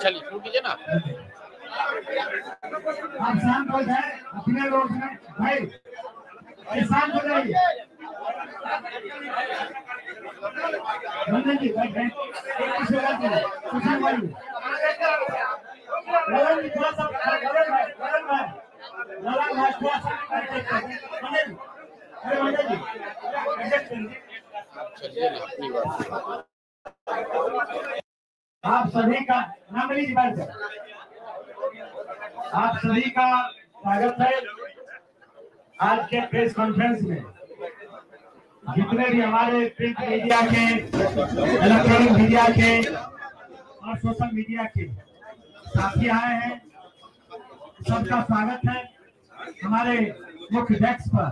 चलिए शुरू कीजिए ना। आप शांत हो जाए, अपने लोग भाई शांत हो जाइए। जी भाई थोड़ा सा आप सभी का नाम लीजिए भाई साहब। आप सभी का स्वागत है आज के प्रेस कॉन्फ्रेंस में। जितने भी हमारे प्रिंट मीडिया के, इलेक्ट्रॉनिक मीडिया के और सोशल मीडिया के साथी आए हैं, सबका स्वागत है। हमारे मुख्य डेस्क पर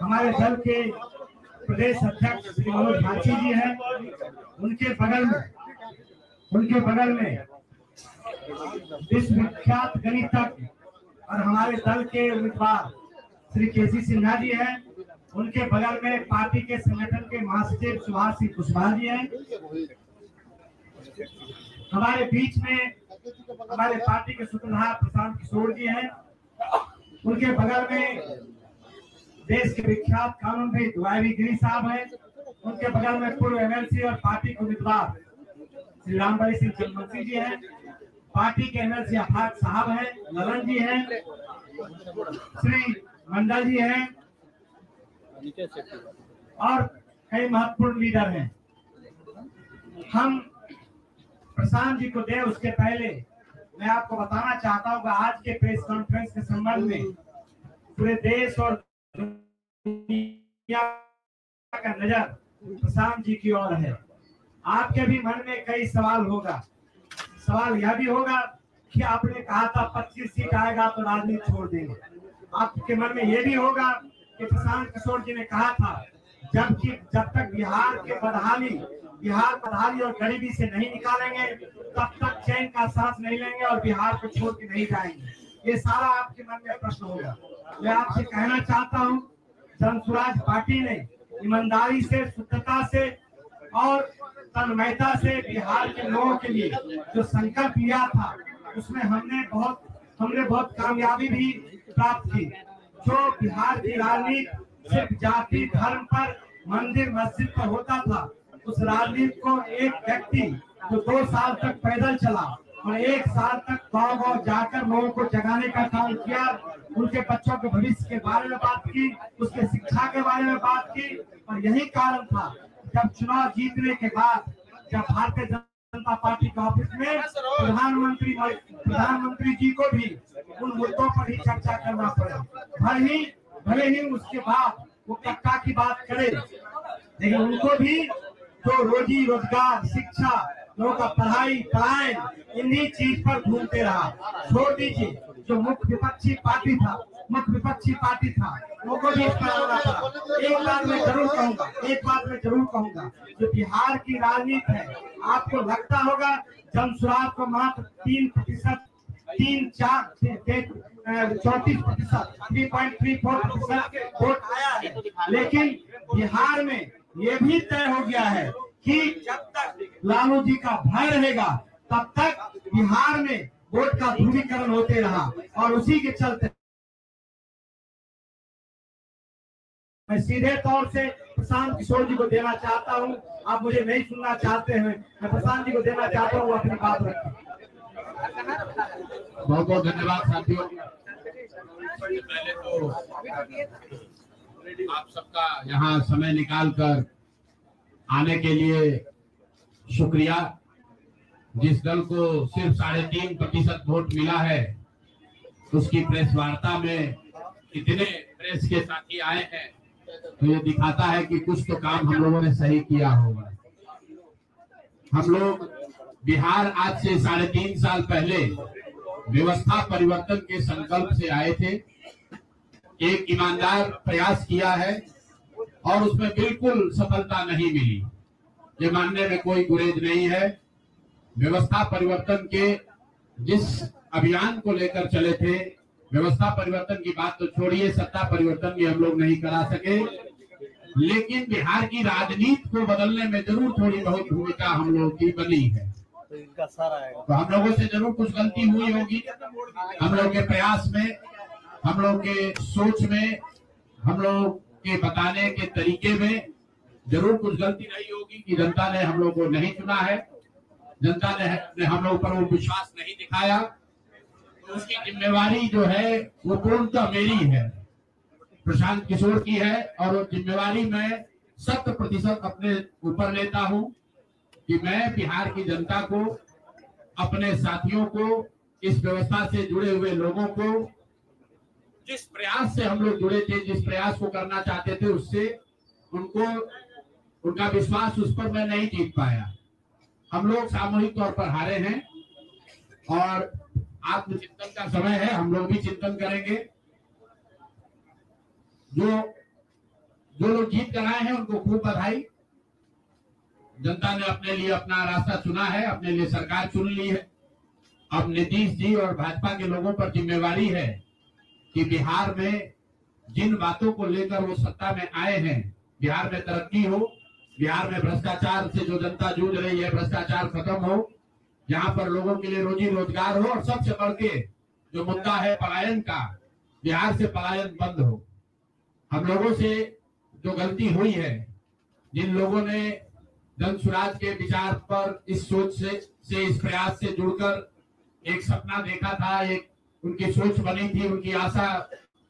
हमारे दल के प्रदेश अध्यक्ष श्री मनोज भाची जी हैं। उनके बगल में विश्वविख्यात गणितज्ञ और हमारे दल के उम्मीदवार श्री केसी सिन्हा जी हैं। उनके बगल में पार्टी के संगठन के महासचिव सुभाष सिंह कुशवाहा जी हैं। हमारे बीच में हमारे पार्टी के सूत्रधार प्रशांत किशोर जी हैं। उनके बगल में देश के विख्यात कानूनविद दुआई गिरी साहब हैं। उनके बगल में पूर्व एमएलसी और पार्टी के उम्मीदवार श्री रामबली सिंह चंद्रवंशी जी हैं। पार्टी के एमएलसी आफाक साहब हैं, ललन जी हैं, श्री मंडल जी हैं और कई महत्वपूर्ण लीडर हैं। हम प्रशांत जी को दे उसके पहले मैं आपको बताना चाहता हूँ कि आज के प्रेस कॉन्फ्रेंस के संबंध में पूरे देश और दुनिया का नजर प्रशांत जी की ओर है। आपके भी मन में कई सवाल होगा। सवाल यह भी होगा कि आपने कहा था 25 सीट आएगा तो राजनीति छोड़ देंगे। आपके मन में यह भी होगा कि प्रशांत किशोर जी ने कहा था जब तक बिहार बदहाली और गरीबी से नहीं निकालेंगे तब तक चैन का सांस नहीं लेंगे और बिहार को छोड़ के नहीं जाएंगे। ये सारा आपके मन में प्रश्न होगा। मैं आपसे कहना चाहता हूँ, जनसुराज पार्टी ने ईमानदारी से, शुद्धता से और तन्मयता से बिहार के लोगों के लिए जो संकल्प लिया था उसमें हमने बहुत कामयाबी भी प्राप्त की। जो बिहार की राजनीति सिर्फ जाति धर्म पर, मंदिर मस्जिद पर होता था, उस राजनीति को एक व्यक्ति जो 2 साल तक पैदल चला और 1 साल तक गाँव जाकर लोगों को जगाने का काम किया, उनके बच्चों के भविष्य के बारे में बात की, उसके शिक्षा के बारे में बात की। और यही कारण था जब चुनाव जीतने के बाद जब भारतीय जनता पार्टी के ऑफिस में प्रधानमंत्री जी को भी उन मुद्दों पर ही चर्चा करना पड़ा। भले ही उसके बाद वो कट्टा की बात करे, लेकिन उनको भी जो रोजी रोजगार, शिक्षा, लोगों का पलायन इन्हीं चीज पर घूमते रहा। छोड़ दीजिए जो मुख्य विपक्षी पार्टी था उनको भी इस पर आना पड़ा। एक बात मैं जरूर कहूंगा, जो बिहार की राजनीति है, आपको लगता होगा जनसुराज को मात्र 3.34% 3.34% वोट आया है। लेकिन बिहार में ये भी तय हो गया है कि जब तक लालू जी का भय रहेगा तब तक बिहार में वोट का ध्रुवीकरण होते रहा। और उसी के चलते मैं सीधे तौर से प्रशांत किशोर जी को देना चाहता हूं। आप मुझे नहीं सुनना चाहते हैं, मैं प्रशांत जी को देना चाहता हूं, अपनी बात रखें। बहुत बहुत धन्यवाद साथियों। पहले तो आप सबका यहाँ समय निकालकर आने के लिए शुक्रिया। जिस दल को सिर्फ 3.5% वोट मिला है, उसकी प्रेस वार्ता में इतने प्रेस के साथी आए हैं, तो ये दिखाता है कि कुछ तो काम हम लोगों ने सही किया होगा। हम लोग बिहार आज से 3.5 साल पहले व्यवस्था परिवर्तन के संकल्प से आए थे। एक ईमानदार प्रयास किया है और उसमें बिल्कुल सफलता नहीं मिली, ये मानने में कोई गुरेज नहीं है। व्यवस्था परिवर्तन के जिस अभियान को लेकर चले थे व्यवस्था परिवर्तन की बात तो छोड़िए, सत्ता परिवर्तन भी हम लोग नहीं करा सके, लेकिन बिहार की राजनीति को बदलने में जरूर थोड़ी बहुत भूमिका हम लोगों की बनी है। तो हम लोगों से जरूर कुछ गलती हुई होगी, हम लोग के प्रयास में, हम लोग के सोच में, हम लोग के बताने के तरीके में जरूर कुछ गलती रही होगी कि जनता ने हम लोग को नहीं चुना है, जनता ने हम लोग पर वो विश्वास नहीं दिखाया। तो उसकी जिम्मेवारी जो है वो पूर्णतः मेरी है, प्रशांत किशोर की है, और वो जिम्मेवारी मैं 100% अपने ऊपर लेता हूं कि मैं बिहार की जनता को, अपने साथियों को, इस व्यवस्था से जुड़े हुए लोगों को, जिस प्रयास से हम लोग जुड़े थे, जिस प्रयास को करना चाहते थे, उससे उनका विश्वास उस पर मैं नहीं जीत पाया। हम लोग सामूहिक तौर पर हारे हैं और आत्मचिंतन का समय है, हम लोग भी चिंतन करेंगे। जो लोग जीत कर आए हैं उनको खूब बधाई। जनता ने अपने लिए अपना रास्ता चुना है, अपने लिए सरकार चुन ली है। अब नीतीश जी और भाजपा के लोगों पर जिम्मेवारी है कि बिहार में जिन बातों को लेकर वो सत्ता में आए हैं, बिहार में तरक्की हो, बिहार में भ्रष्टाचार से जो जनता जूझ रही है, भ्रष्टाचार खत्म हो, यहाँ पर लोगों के लिए रोजी रोजगार हो, और सबसे बढ़ के जो मुद्दा है पलायन का, बिहार से पलायन बंद हो। हम लोगों से जो गलती हुई है, जिन लोगों ने जन स्वराज के विचार पर इस सोच से इस प्रयास से जुड़कर एक सपना देखा था, एक उनकी सोच बनी थी, उनकी आशा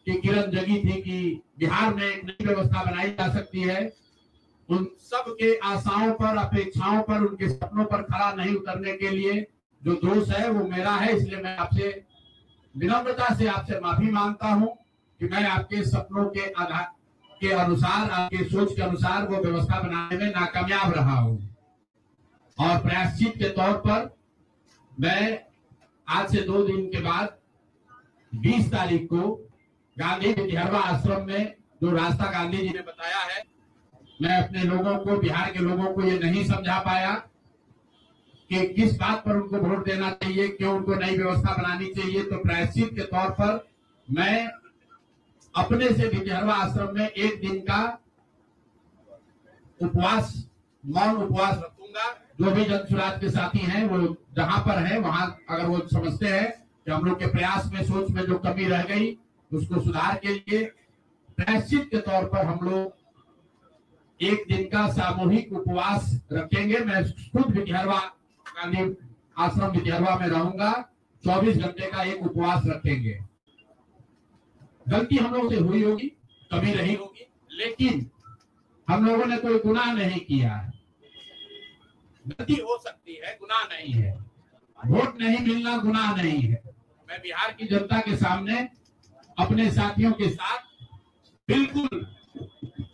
की किरण जगी थी कि बिहार में एक नई व्यवस्था बनाई जा सकती है, उन सब के आशाओं पर, अपेक्षाओं पर, उनके सपनों पर खरा नहीं उतरने के लिए जो दोष है वो मेरा है। इसलिए मैं आपसे विनम्रता से आपसे माफी मांगता हूं कि मैं आपके सपनों के आधार के अनुसार, आपके सोच के अनुसार वो व्यवस्था बनाने में नाकामयाब रहा हूं। और प्रायश्चित के तौर पर मैं आज से 2 दिन के बाद 20 तारीख को गांधी विद्यार्थी आश्रम में जो रास्ता गांधी जी ने बताया है, मैं अपने लोगों को, बिहार के लोगों को ये नहीं समझा पाया कि किस बात पर उनको वोट देना चाहिए, क्यों उनको नई व्यवस्था बनानी चाहिए। तो प्रायश्चित के तौर पर मैं अपने से विद्यार्थी आश्रम में 1 दिन का उपवास, मौन उपवास रखूंगा। जो भी जन स्वराज के साथी हैं वो जहां पर है वहां, अगर वो समझते हैं कि हम लोग के प्रयास में, सोच में जो कमी रह गई, उसको सुधार के लिए प्रायश्चित के तौर पर हम लोग 1 दिन का सामूहिक उपवास रखेंगे। मैं खुद गांधी आश्रम विद्यार्थी में रहूंगा, 24 घंटे का एक उपवास रखेंगे। गलती हम लोगों से हुई होगी, कमी रही होगी, लेकिन हम लोगों ने कोई गुनाह नहीं किया है। गलती हो सकती है, गुनाह नहीं है। वोट नहीं मिलना गुनाह नहीं है। मैं बिहार की जनता के सामने अपने साथियों के साथ बिल्कुल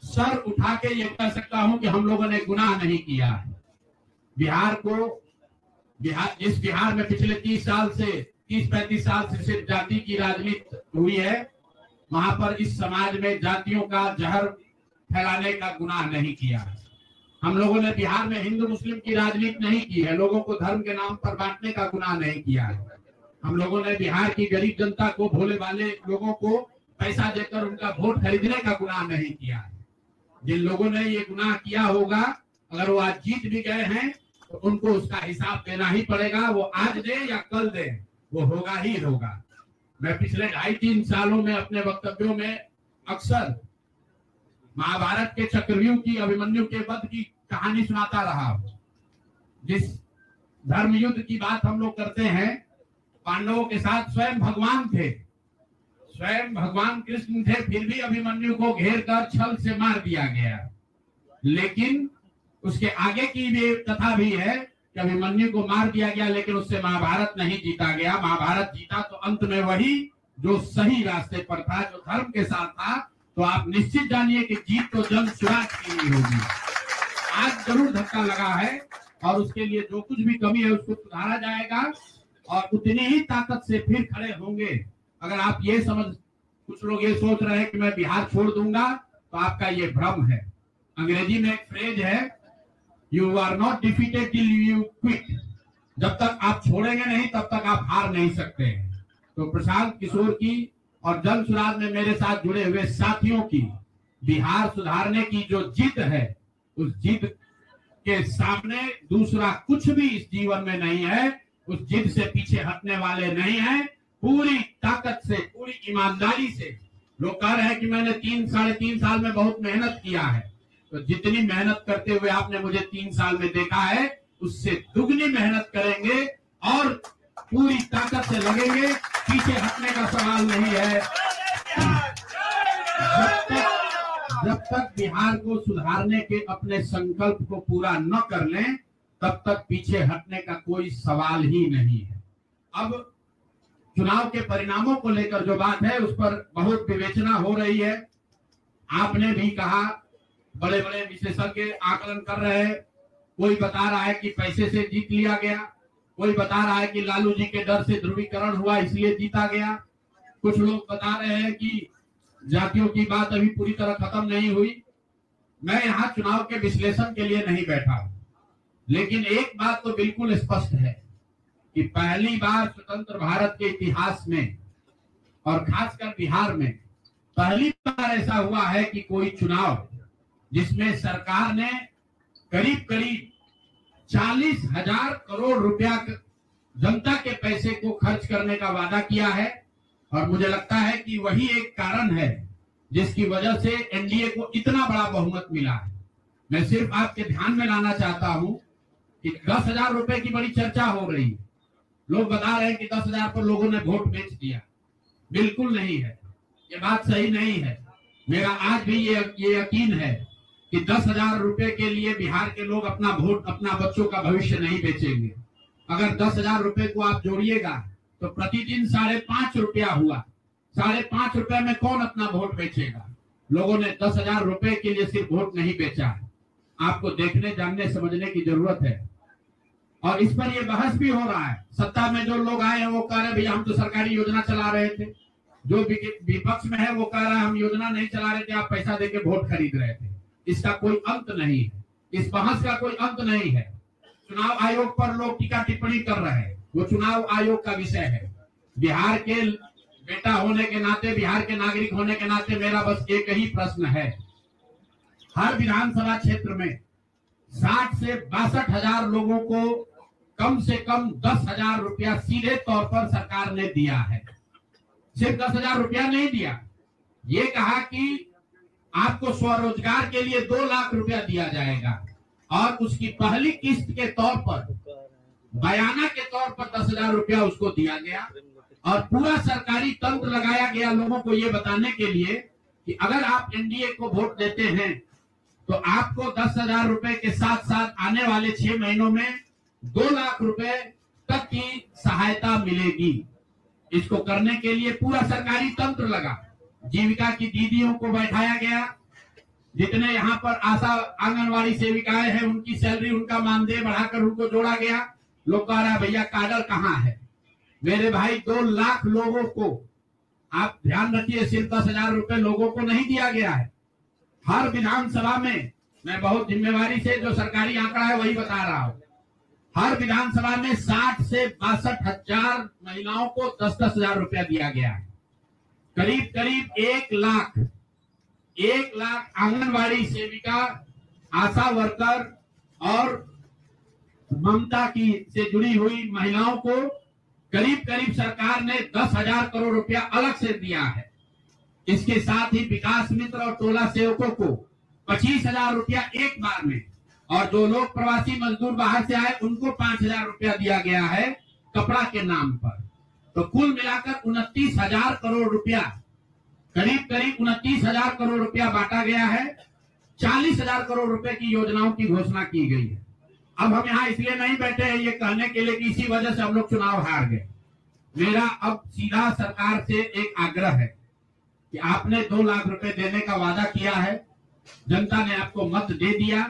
सर उठा के ये कह सकता हूं कि हम लोगों ने गुनाह नहीं किया है। जिस बिहार में पिछले 30-35 साल से सिर्फ जाति की राजनीति हुई है, वहां पर इस समाज में जातियों का जहर फैलाने का गुनाह नहीं किया है। हम लोगों ने बिहार में हिंदू मुस्लिम की राजनीति नहीं की है, लोगों को धर्म के नाम पर बांटने का गुनाह नहीं किया है। हम लोगों ने बिहार की गरीब जनता को, भोले भाले लोगों को पैसा देकर उनका वोट खरीदने का गुनाह नहीं किया है। जिन लोगों ने ये गुनाह किया होगा, अगर वो आज जीत भी गए हैं तो उनको उसका हिसाब देना ही पड़ेगा। वो आज दे या कल दे, वो होगा ही होगा। मैं पिछले 2.5-3 सालों में अपने वक्तव्यों में अक्सर महाभारत के चक्रव्यूह की, अभिमन्यु के वध की कहानी सुनाता रहा। जिस धर्म युद्ध की बात हम लोग करते हैं, पांडवों के साथ स्वयं भगवान थे, स्वयं भगवान कृष्ण थे, फिर भी अभिमन्यु को घेर कर छल से मार दिया गया। लेकिन उसके आगे की भी कथा भी है कि अभिमन्यु को मार दिया गया, लेकिन उससे महाभारत नहीं जीता गया। महाभारत जीता तो अंत में वही जो सही रास्ते पर था, जो धर्म के साथ था। तो आप निश्चित जानिए कि जीत तो जन स्वराज की ही होगी। आज जरूर धक्का लगा है और उसके लिए जो कुछ भी कमी है उसको सुधारा जाएगा और उतनी ही ताकत से फिर खड़े होंगे। अगर आप ये कुछ लोग ये सोच रहे हैं कि मैं बिहार छोड़ दूंगा, तो आपका ये भ्रम है। अंग्रेजी में एक फ्रेज है, you are not defeated till you quit. जब तक आप छोड़ेंगे नहीं तब तक आप हार नहीं सकते। तो प्रशांत किशोर की और जन सुराज में मेरे साथ जुड़े हुए साथियों की बिहार सुधारने की जो जिद है, उस जिद के सामने दूसरा कुछ भी इस जीवन में नहीं है। उस जिद से पीछे हटने वाले नहीं है। पूरी ताकत से, पूरी ईमानदारी से लोग कह रहे हैं कि मैंने 3-3.5 साल में बहुत मेहनत किया है। तो जितनी मेहनत करते हुए आपने मुझे 3 साल में देखा है, उससे दुगनी मेहनत करेंगे और पूरी ताकत से लगेंगे। पीछे हटने का सवाल नहीं है। जब तक बिहार को सुधारने के अपने संकल्प को पूरा न कर लें, तब तक पीछे हटने का कोई सवाल ही नहीं है। अब चुनाव के परिणामों को लेकर जो बात है, उस पर बहुत विवेचना हो रही है। आपने भी कहा, बड़े बड़े विशेषज्ञ आकलन कर रहे हैं। कोई बता रहा है कि पैसे से जीत लिया गया, कोई बता रहा है कि लालू जी के डर से ध्रुवीकरण हुआ इसलिए जीता गया। कुछ लोग बता रहे हैं कि जातियों की बात अभी पूरी तरह खत्म नहीं हुई। मैं यहाँ चुनाव के विश्लेषण के लिए नहीं बैठा हूं, लेकिन एक बात तो बिल्कुल स्पष्ट है कि पहली बार स्वतंत्र भारत के इतिहास में और खासकर बिहार में पहली बार ऐसा हुआ है कि कोई चुनाव जिसमें सरकार ने करीब करीब 40,000 करोड़ रुपया जनता के पैसे को खर्च करने का वादा किया है। और मुझे लगता है कि वही एक कारण है जिसकी वजह से एनडीए को इतना बड़ा बहुमत मिला है। मैं सिर्फ आपके ध्यान में लाना चाहता हूं कि 10,000 रुपए की बड़ी चर्चा हो रही है। लोग बता रहे हैं कि 10,000 पर लोगों ने वोट बेच दिया। बिल्कुल नहीं है, ये बात सही नहीं है। मेरा आज भी ये यकीन है कि 10,000 रुपए के लिए बिहार के लोग अपना वोट, अपना बच्चों का भविष्य नहीं बेचेंगे। अगर 10,000 रुपए को आप जोड़िएगा तो प्रतिदिन 5.5 रुपया हुआ। 5.5 रुपए में कौन अपना वोट बेचेगा? लोगों ने 10,000 रुपए के लिए सिर्फ वोट नहीं बेचा है। आपको देखने, जानने, समझने की जरूरत है। और इस पर यह बहस भी हो रहा है। सत्ता में जो लोग आए हैं वो कह रहे हैं भैया हम तो सरकारी योजना चला रहे थे। जो विपक्ष में है वो कह रहा है हम योजना नहीं चला रहे थे, आप पैसा देके वोट खरीद रहे थे। इसका कोई अंत नहीं है, इस बहस का कोई अंत नहीं है। चुनाव आयोग पर लोग टीका टिप्पणी कर रहे हैं, वो चुनाव आयोग का विषय है। बिहार के बेटा होने के नाते, बिहार के नागरिक होने के नाते मेरा बस एक ही प्रश्न है। हर विधानसभा क्षेत्र में 60 से 62,000 लोगों को कम से कम 10,000 रुपया सीधे तौर पर सरकार ने दिया है। सिर्फ 10,000 रुपया नहीं दिया, ये कहा कि आपको स्वरोजगार के लिए 2 लाख रुपया दिया जाएगा और उसकी पहली किस्त के तौर पर, बयाना के तौर पर 10,000 रुपया उसको दिया गया। और पूरा सरकारी तंत्र लगाया गया लोगों को ये बताने के लिए कि अगर आप एनडीए को वोट देते हैं तो आपको 10,000 रुपए के साथ साथ आने वाले 6 महीनों में 2 लाख रुपए तक की सहायता मिलेगी। इसको करने के लिए पूरा सरकारी तंत्र लगा। जीविका की दीदियों को बैठाया गया। जितने यहाँ पर आशा आंगनवाड़ी सेविकाएं हैं उनकी सैलरी, उनका मानदेय बढ़ाकर उनको जोड़ा गया। लोग कह रहा है भैया काडर कहाँ है? मेरे भाई 2 लाख लोगों को, आप ध्यान रखिए, सिर्फ 10,000 रुपए लोगों को नहीं दिया गया है। हर विधानसभा में, मैं बहुत जिम्मेवारी से जो सरकारी आंकड़ा है वही बता रहा हूं, हर विधानसभा में 60 से 62,000 महिलाओं को 10,000 रुपया दिया गया है। करीब करीब 1 लाख आंगनवाड़ी सेविका, आशा वर्कर और ममता की से जुड़ी हुई महिलाओं को करीब करीब सरकार ने 10,000 करोड़ रुपया अलग से दिया है। इसके साथ ही विकास मित्र और टोला सेवकों को 25,000 रुपया एक बार में, और जो लोग प्रवासी मजदूर बाहर से आए उनको 5,000 रुपया दिया गया है कपड़ा के नाम पर। तो कुल मिलाकर 29,000 करोड़ रुपया, करीब करीब 29,000 करोड़ रुपया बांटा गया है। 40,000 करोड़ रुपए की योजनाओं की घोषणा की गई है। अब हम यहाँ इसलिए नहीं बैठे हैं ये कहने के लिए कि इसी वजह से हम लोग चुनाव हार गए। मेरा अब सीधा सरकार से एक आग्रह है कि आपने 2 लाख रुपए देने का वादा किया है, जनता ने आपको मत दे दिया,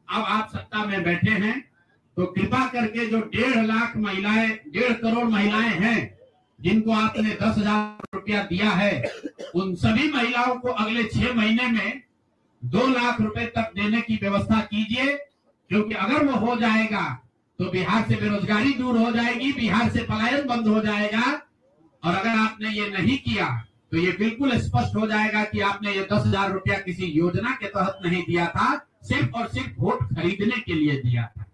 अब आप सत्ता में बैठे हैं, तो कृपा करके जो 1.5 लाख महिलाएं, 1.5 करोड़ महिलाएं हैं जिनको आपने 10,000 रुपया दिया है, उन सभी महिलाओं को अगले 6 महीने में 2 लाख रुपए तक देने की व्यवस्था कीजिए। क्योंकि अगर वो हो जाएगा तो बिहार से बेरोजगारी दूर हो जाएगी, बिहार से पलायन बंद हो जाएगा और अगर आपने ये नहीं किया तो ये बिल्कुल स्पष्ट हो जाएगा कि आपने ये 10,000 रुपया किसी योजना के तहत नहीं दिया था, सिर्फ और सिर्फ वोट खरीदने के लिए दिया था।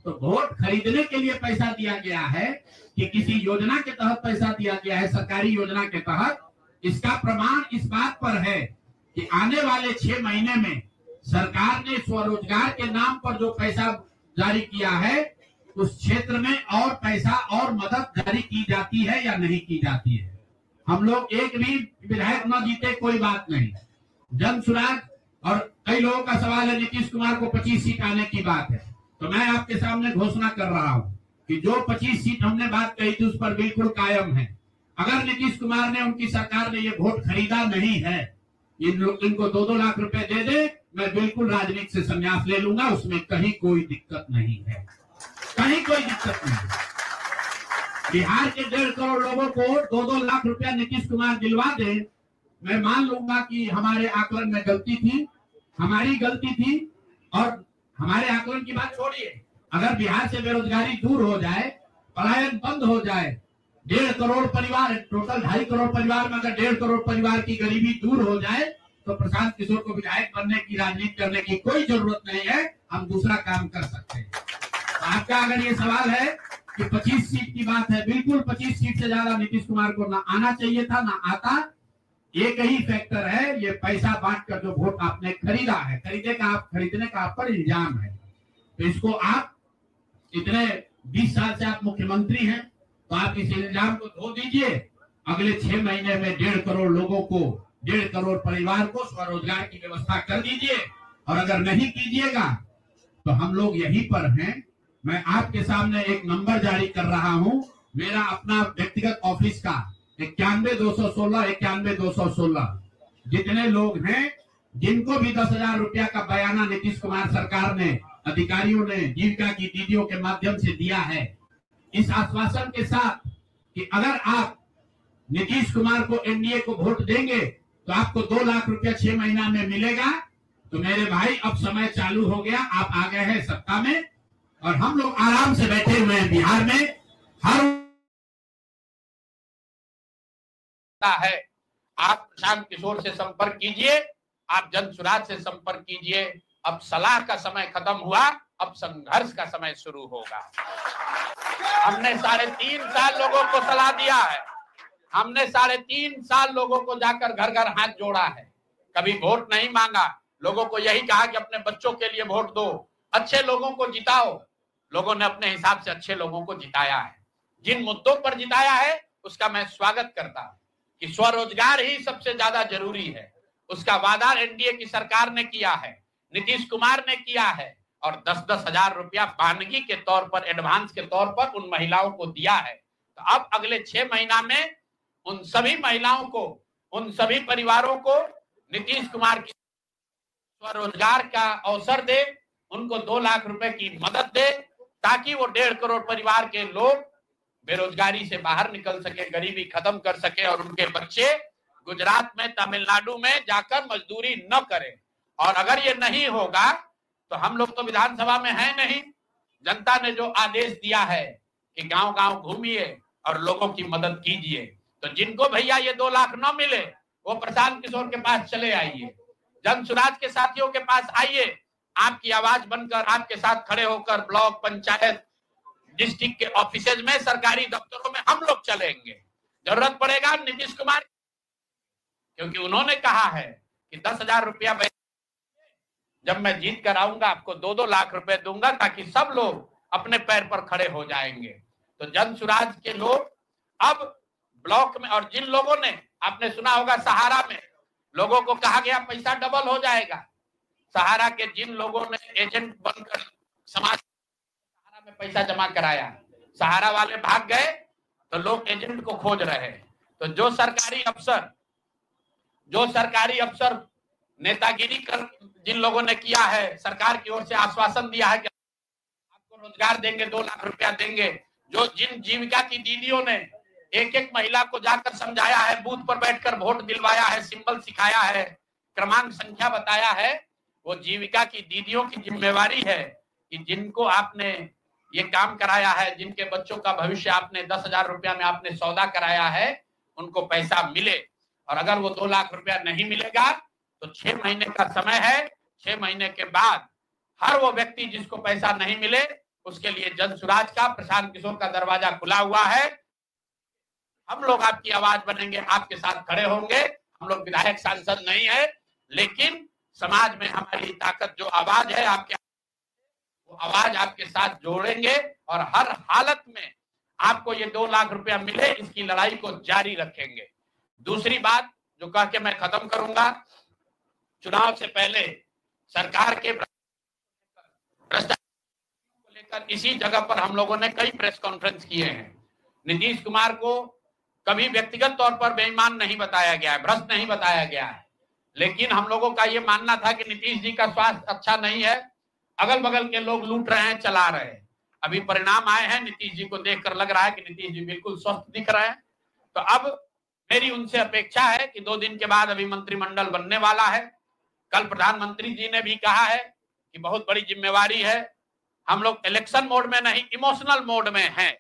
तो वोट खरीदने के लिए पैसा दिया गया है कि किसी योजना के तहत पैसा दिया गया है, सरकारी योजना के तहत, इसका प्रमाण इस बात पर है कि आने वाले 6 महीने में सरकार ने स्वरोजगार के नाम पर जो पैसा जारी किया है, उस क्षेत्र में और पैसा और मदद जारी की जाती है या नहीं की जाती है। हम लोग एक भी विधायक न जीते कोई बात नहीं, जन सुराज। और कई लोगों का सवाल है नीतीश कुमार को 25 सीट आने की बात है, तो मैं आपके सामने घोषणा कर रहा हूं कि जो 25 सीट हमने बात कही थी उस पर बिल्कुल कायम है। अगर नीतीश कुमार ने, उनकी सरकार ने ये वोट खरीदा नहीं है, इनको 2-2 लाख रुपए दे दे, मैं बिल्कुल राजनीति से संन्यास ले लूंगा, उसमें कहीं कोई दिक्कत नहीं है, कहीं कोई दिक्कत नहीं। बिहार के 1.5 करोड़ लोगों को 2-2 लाख रुपया नीतीश कुमार दिलवा दे, मैं मान लूंगा कि हमारे आकलन में गलती थी, हमारी गलती थी। और हमारे आकलन की बात छोड़िए, अगर बिहार से बेरोजगारी दूर हो जाए, पलायन बंद हो जाए, 1.5 करोड़ परिवार, टोटल 2.5 करोड़ परिवार में अगर 1.5 करोड़ परिवार की गरीबी दूर हो जाए, तो प्रशांत किशोर को विधायक बनने की, राजनीति करने की कोई जरूरत नहीं है, हम दूसरा काम कर सकते हैं। आपका अगर ये सवाल है कि 25 सीट की बात है, बिल्कुल 25 सीट से ज्यादा नीतीश कुमार को ना आना चाहिए था, ना आता। एक ही फैक्टर है, ये पैसा बांटकर जो वोट आपने खरीदा है, खरीदने का आप पर इल्जाम है, तो इसको आप इतने 20 साल से आप मुख्यमंत्री हैं, तो आप इस इल्जाम को धो दीजिए। अगले 6 महीने में 1.5 करोड़ लोगों को, 1.5 करोड़ परिवार को स्वरोजगार की व्यवस्था कर दीजिए। और अगर नहीं कीजिएगा तो हम लोग यहीं पर हैं। मैं आपके सामने एक नंबर जारी कर रहा हूं, मेरा अपना व्यक्तिगत ऑफिस का 91-216, 91-216। जितने लोग हैं जिनको भी 10,000 रुपया का बयाना नीतीश कुमार सरकार ने, अधिकारियों ने, जीविका की दीदियों के माध्यम से दिया है, इस आश्वासन के साथ कि अगर आप नीतीश कुमार को, एनडीए को वोट देंगे तो आपको 2 लाख रुपया 6 महीना में मिलेगा। तो मेरे भाई, अब समय चालू हो गया, आप आ गए हैं सत्ता में और हम लोग आराम से बैठे हुए हैं बिहार में। हर है, आप प्रशांत किशोर से संपर्क कीजिए, आप जन सुराज से संपर्क कीजिए। अब सलाह का समय खत्म हुआ, अब संघर्ष का समय शुरू होगा। हमने 3.5 साल लोगों को सलाह दिया है, हमने 3.5 साल लोगों को जाकर घर घर हाथ जोड़ा है, कभी वोट नहीं मांगा। लोगों को यही कहा कि अपने बच्चों के लिए वोट दो, अच्छे लोगों को जिताओ। लोगों ने अपने हिसाब से अच्छे लोगों को जिताया है। जिन मुद्दों पर जिताया है उसका मैं स्वागत करता हूं कि स्वरोजगार ही सबसे ज्यादा जरूरी है। उसका वादा एनडीए की सरकार ने किया है, नीतीश कुमार ने किया है, और 10-10 हजार रुपया बानगी के तौर पर, एडवांस के तौर पर उन महिलाओं को दिया है। तो अब अगले 6 महीना में उन सभी महिलाओं को, उन सभी परिवारों को नीतीश कुमार की स्वरोजगार का अवसर दे, उनको 2 लाख रुपए की मदद दे, ताकि वो 1.5 करोड़ परिवार के लोग बेरोजगारी से बाहर निकल सके, गरीबी खत्म कर सके और उनके बच्चे गुजरात में, तमिलनाडु में जाकर मजदूरी न करें। और अगर ये नहीं होगा तो हम लोग तो विधानसभा में हैं नहीं। जनता ने जो आदेश दिया है कि गांव-गांव घूमिए और लोगों की मदद कीजिए, तो जिनको भैया ये 2 लाख न मिले वो प्रशांत किशोर के पास चले आइए, जन सुराज के साथियों के पास आइए, आपकी आवाज बनकर, आपके साथ खड़े होकर ब्लॉक, पंचायत, डिस्ट्रिक्ट के ऑफिसेज में, सरकारी दफ्तरों में हम लोग चलेंगे। जरूरत पड़ेगा नीतीश कुमार, क्योंकि उन्होंने कहा है कि 10,000 रुपया जब मैं जीत कर आऊंगा आपको 2-2 लाख रुपए दूंगा, ताकि सब लोग अपने पैर पर खड़े हो जाएंगे। तो जन सुराज के लोग अब ब्लॉक में, और जिन लोगों ने, आपने सुना होगा सहारा में लोगों को कहा गया पैसा डबल हो जाएगा, सहारा के जिन लोगों ने एजेंट बनकर समाज सहारा में पैसा जमा कराया, सहारा वाले भाग गए तो लोग एजेंट को खोज रहे हैं। तो जो सरकारी अफसर नेतागिरी कर जिन लोगों ने किया है, सरकार की ओर से आश्वासन दिया है कि आपको रोजगार देंगे, 2 लाख रुपया देंगे, जिन जीविका की दीदियों ने एक महिला को जाकर समझाया है, बूथ पर बैठकर वोट दिलवाया है, सिंबल सिखाया है, क्रमांक संख्या बताया है, वो जीविका की दीदियों की जिम्मेवारी है कि जिनको आपने ये काम कराया है, जिनके बच्चों का भविष्य आपने 10,000 रुपया में आपने सौदा कराया है, उनको पैसा मिले। और अगर वो 2 लाख रुपया नहीं मिलेगा तो 6 महीने का समय है। 6 महीने के बाद हर वो व्यक्ति जिसको पैसा नहीं मिले उसके लिए जन सुराज का, प्रशांत किशोर का दरवाजा खुला हुआ है। हम लोग आपकी आवाज बनेंगे, आपके साथ खड़े होंगे। हम लोग विधायक सांसद नहीं है, लेकिन समाज में हमारी ताकत जो आवाज है, आपके वो आवाज आपके साथ जोड़ेंगे और हर हालत में आपको ये 2 लाख रुपया मिले, इसकी लड़ाई को जारी रखेंगे। दूसरी बात जो कह के मैं खत्म करूंगा, चुनाव से पहले सरकार के भ्रष्टाचार को लेकर इसी जगह पर हम लोगों ने कई प्रेस कॉन्फ्रेंस किए हैं। नीतीश कुमार को कभी व्यक्तिगत तौर पर बेईमान नहीं बताया गया है, भ्रष्ट नहीं बताया गया है, लेकिन हम लोगों का ये मानना था कि नीतीश जी का स्वास्थ्य अच्छा नहीं है, अगल बगल के लोग लूट रहे हैं, चला रहे हैं। अभी परिणाम आए हैं, नीतीश जी को देखकर लग रहा है कि नीतीश जी बिल्कुल स्वस्थ दिख रहे हैं। तो अब मेरी उनसे अपेक्षा है कि 2 दिन के बाद अभी मंत्रिमंडल बनने वाला है। कल प्रधानमंत्री जी ने भी कहा है कि बहुत बड़ी जिम्मेवारी है, हम लोग इलेक्शन मोड में नहीं, इमोशनल मोड में हैं।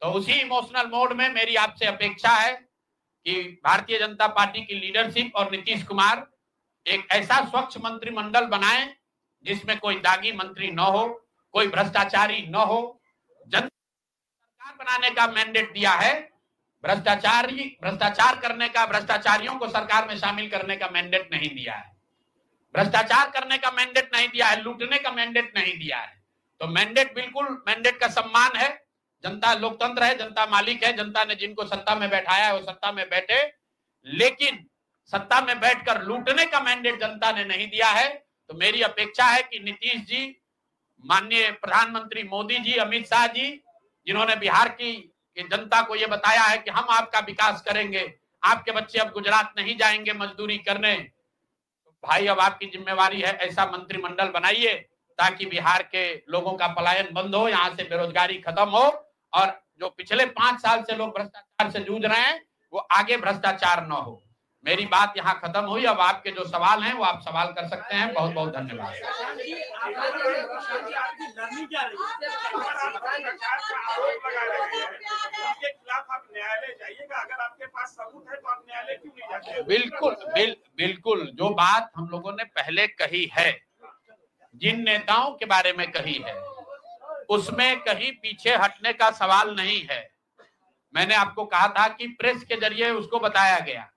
तो उसी इमोशनल मोड में मेरी आपसे अपेक्षा है कि भारतीय जनता पार्टी की लीडरशिप और नीतीश कुमार एक ऐसा स्वच्छ मंत्रिमंडल बनाएं जिसमें कोई दागी मंत्री न हो, कोई भ्रष्टाचारी न हो। जनता सरकार बनाने का मैंडेट दिया है, भ्रष्टाचार करने का, भ्रष्टाचारियों को सरकार में शामिल करने का मैंडेट नहीं दिया है, भ्रष्टाचार करने का मैंडेट नहीं दिया है, लूटने का मैंडेट नहीं दिया है। तो मैंडेट, बिल्कुल मैंडेट का सम्मान है। जनता लोकतंत्र है, जनता मालिक है, जनता ने जिनको सत्ता में बैठाया है वो सत्ता में बैठे, लेकिन सत्ता में बैठकर लूटने का मैंडेट जनता ने नहीं दिया है। तो मेरी अपेक्षा है कि नीतीश जी, माननीय प्रधानमंत्री मोदी जी, अमित शाह जी, जिन्होंने बिहार की जनता को यह बताया है कि हम आपका विकास करेंगे, आपके बच्चे अब गुजरात नहीं जाएंगे मजदूरी करने, तो भाई अब आपकी जिम्मेवारी है ऐसा मंत्रिमंडल बनाइए ताकि बिहार के लोगों का पलायन बंद हो, यहाँ से बेरोजगारी खत्म हो और जो पिछले 5 साल से लोग भ्रष्टाचार से जूझ रहे हैं वो आगे भ्रष्टाचार न हो। मेरी बात यहाँ खत्म हुई। अब आपके जो सवाल हैं वो आप सवाल कर सकते हैं। बहुत बहुत धन्यवाद। बिल्कुल बिल्कुल जो बात हम लोगों ने पहले कही है, जिन नेताओं के बारे में कही है, उसमें कहीं पीछे हटने का सवाल नहीं है। मैंने आपको कहा था कि प्रेस के जरिए उसको बताया गया,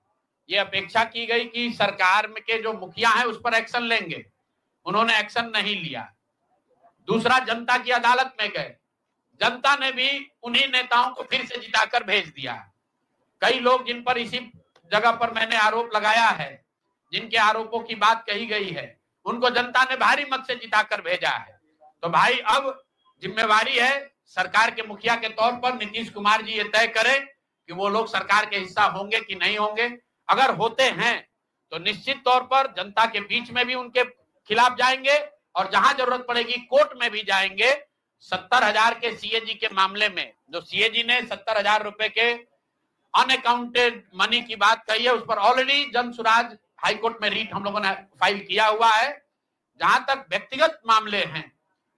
ये अपेक्षा की गई कि सरकार में के जो मुखिया हैं उस पर एक्शन लेंगे, उन्होंने एक्शन नहीं लिया। दूसरा, जनता की अदालत में गए, जनता ने भी उन्हीं नेताओं को फिर से जिताकर भेज दिया। कई लोग जिन पर इसी जगह पर मैंने आरोप लगाया है, जिनके आरोपों की बात कही गई है, उनको जनता ने भारी मत से जिताकर भेजा है। तो भाई अब जिम्मेवारी है सरकार के मुखिया के तौर पर नीतीश कुमार जी ये तय करें कि वो लोग सरकार के हिस्सा होंगे कि नहीं होंगे। अगर होते हैं तो निश्चित तौर पर जनता के बीच में भी उनके खिलाफ जाएंगे और जहां जरूरत पड़ेगी कोर्ट में भी जाएंगे। 70,000 के सीएजी के मामले में जो सीएजी ने 70,000 रुपए के अनअकाउंटेड मनी की बात कही है, उस पर ऑलरेडी जन सुराज हाईकोर्ट में रीट हम लोगों ने फाइल किया हुआ है। जहां तक व्यक्तिगत मामले हैं,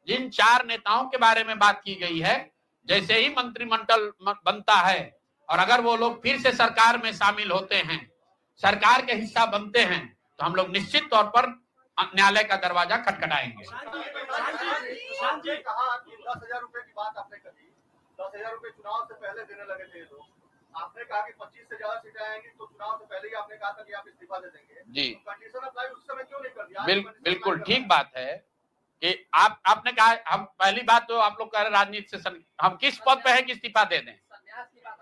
जिन 4 नेताओं के बारे में बात की गई है, जैसे ही मंत्रिमंडल बनता है और अगर वो लोग फिर से सरकार में शामिल होते हैं, सरकार के हिस्सा बनते हैं, तो हम लोग निश्चित तौर पर न्यायालय का दरवाजा खटखटाएंगे। 10,000 रुपए की बात आपने कही, 10,000 रुपए चुनाव से पहले देने लगे थे लोग। आपने कहा कि 25 से ज्यादा सीटें आएंगी तो चुनाव से पहले ही आपने कहा था कि आप इस्तीफा दे देंगे जी। कंडीशन अप्लाई उस समय क्यों नहीं कर दिया? बिल्कुल ठीक बात है कि आपने कहा, हम पहली बात तो आप लोग कह रहे राजनीति से हम किस पद पे है कि इस्तीफा दे दें?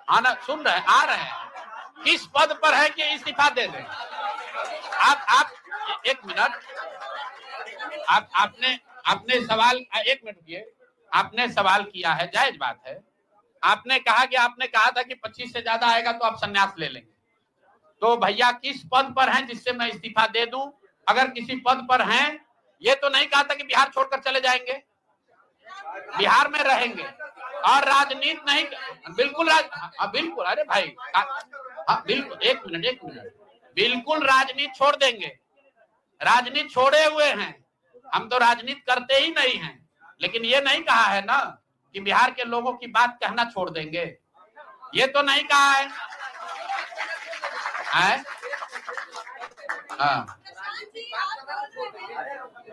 हाँ ना, सुन रहे हैं, आ रहे हैं, किस पद पर है कि इस्तीफा दे दें? आप एक मिनट, आपने सवाल, एक मिनट रुकिए, आपने सवाल किया है, जायज बात है। आपने कहा था कि 25 से ज्यादा आएगा तो आप संन्यास ले लेंगे। तो भैया किस पद पर हैं जिससे मैं इस्तीफा दे दूं? अगर किसी पद पर हैं, ये तो नहीं कहा था कि बिहार छोड़कर चले जाएंगे, बिहार में रहेंगे और राजनीति नहीं, बिल्कुल बिल्कुल, अरे भाई बिल्कुल, एक मिनट, बिल्कुल राजनीति छोड़ देंगे, राजनीति छोड़े हुए हैं, हम तो राजनीति करते ही नहीं हैं। लेकिन ये नहीं कहा है ना कि बिहार के लोगों की बात कहना छोड़ देंगे, ये तो नहीं कहा है। हाँ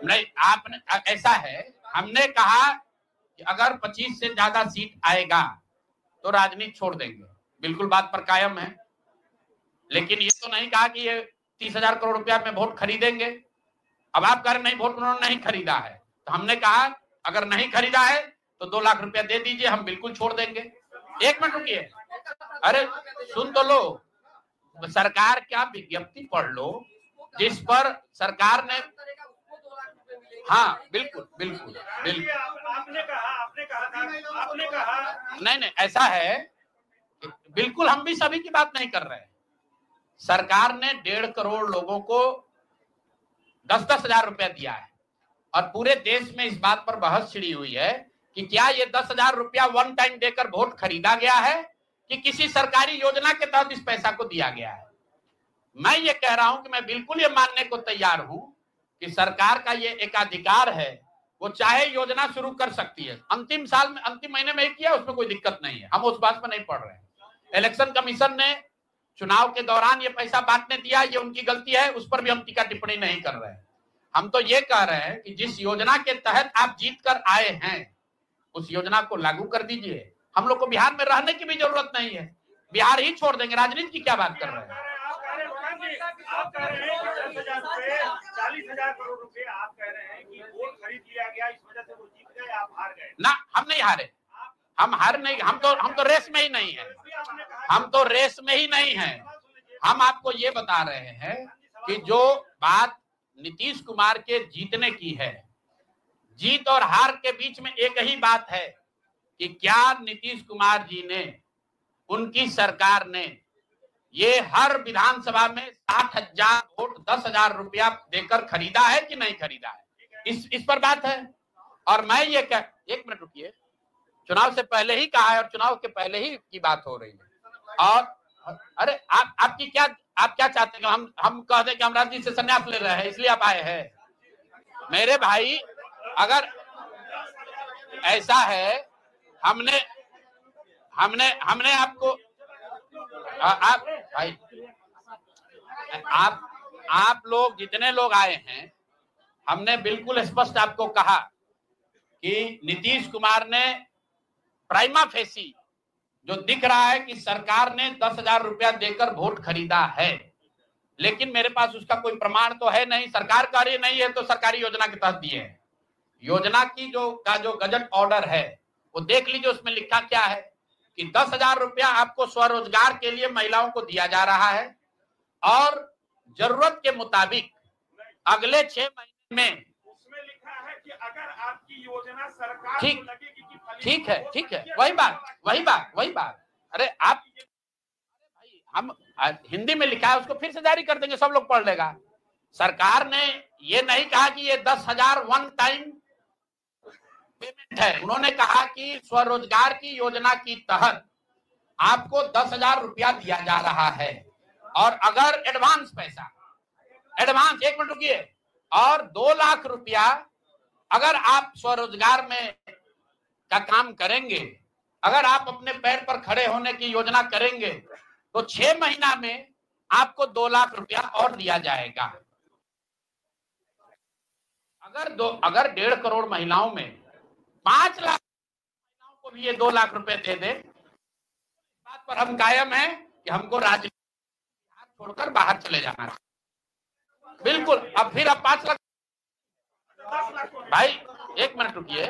नहीं, आपने ऐसा है, हमने कहा कि अगर 25 से ज्यादा सीट आएगा तो राजनीति छोड़ देंगे, बिल्कुल बात पर कायम है। लेकिन ये तो नहीं कहा कि ये 30,000 करोड़ रुपया में वोट खरीदेंगे। अब आप कह रहे नहीं वोट उन्होंने नहीं खरीदा है, तो हमने कहा अगर नहीं खरीदा है तो 2 लाख रुपया दे दीजिए, हम बिल्कुल छोड़ देंगे। 1 मिनट रुकिए, अरे सुन तो लो, सरकार क्या विज्ञप्ति पढ़ लो जिस पर सरकार ने, हाँ बिल्कुल बिल्कुल बिल्कुल, आपने कहा नहीं ऐसा है, बिल्कुल हम भी सभी की बात नहीं कर रहे हैं। सरकार ने 1.5 करोड़ लोगों को 10-10 हजार रुपया दिया है और पूरे देश में इस बात पर बहस छिड़ी हुई है कि क्या ये 10,000 रुपया वन टाइम देकर वोट खरीदा गया है कि किसी सरकारी योजना के तहत इस पैसा को दिया गया है। मैं ये कह रहा हूं कि मैं बिल्कुल ये मानने को तैयार हूं कि सरकार का ये एकाधिकार है, वो चाहे योजना शुरू कर सकती है। अंतिम साल में, अंतिम महीने में ही किया, उसमें कोई दिक्कत नहीं है, हम उस बात पर नहीं पड़ रहे हैं। इलेक्शन कमीशन ने चुनाव के दौरान ये पैसा बांटने दिया, ये उनकी गलती है, उस पर भी हम टीका टिप्पणी नहीं कर रहे हैं। हम तो ये कह रहे हैं कि जिस योजना के तहत आप जीत कर आए हैं उस योजना को लागू कर दीजिए। हम लोग को बिहार में रहने की भी जरूरत नहीं है, बिहार ही छोड़ देंगे, राजनीति की क्या बात कर रहे हैं। आप कह रहे हैं कि 40,000 करोड़ रुपए आप कह रहे हैं कि वोट खरीद लिया गया, इस वजह से वो जीत गए, आप हार गए ना। हम नहीं हारे, हम हार नहीं, हम तो रेस में ही नहीं है, हम तो रेस में ही नहीं है। हम आपको ये बता रहे हैं कि जो बात नीतीश कुमार के जीतने की है, जीत और हार के बीच में एक ही बात है कि क्या नीतीश कुमार जी ने, उनकी सरकार ने ये हर विधानसभा में 60,000 वोट 10,000 रुपया देकर खरीदा है कि नहीं खरीदा है, इस पर बात है। और मैं ये कह, 1 मिनट रुकिए, चुनाव से पहले ही कहा है और चुनाव के पहले ही की बात हो रही है। और अरे आपकी क्या, आप क्या चाहते हैं? हम कह दें कि हम राजनीति से संन्यास ले रहे हैं इसलिए आप आए हैं? मेरे भाई, अगर ऐसा है, हमने आपको, आप भाई, आप लोग जितने लोग आए हैं, हमने बिल्कुल स्पष्ट आपको कहा कि नीतीश कुमार ने प्राइमा फेसी जो दिख रहा है कि सरकार ने 10,000 रुपया देकर वोट खरीदा है, लेकिन मेरे पास उसका कोई प्रमाण तो है नहीं। सरकार का ये नहीं है तो सरकारी योजना के तहत दिए हैं। योजना की जो गजट ऑर्डर है वो देख लीजिए, उसमें लिखा क्या है कि 10,000 रुपया आपको स्वरोजगार के लिए महिलाओं को दिया जा रहा है और जरूरत के मुताबिक अगले 6 महीने में, उसमें लिखा है कि अगर आपकी योजना सरकार को लगेगी कि ठीक है, वही बात। अरे आप भाई, हम हिंदी में लिखा है, उसको फिर से जारी कर देंगे, सब लोग पढ़ लेगा। सरकार ने ये नहीं कहा कि ये 10,000 वन टाइम पेमेंट है, उन्होंने कहा कि स्वरोजगार की योजना की तहत आपको 10,000 रुपया दिया जा रहा है और अगर एडवांस पैसा, 1 मिनट रुकिए, और 2 लाख रुपया अगर आप स्वरोजगार में का काम करेंगे, अगर आप अपने पैर पर खड़े होने की योजना करेंगे तो 6 महीना में आपको 2 लाख रुपया और दिया जाएगा। अगर 1.5 करोड़ महिलाओं में 5 लाख महिलाओं को भी ये 2 लाख रुपए दे दे, बात पर हम कायम हैं कि हमको राजनीति छोड़कर बाहर चले जाना है। बिल्कुल, अब 5 लाख भाई, 1 मिनट रुकिए,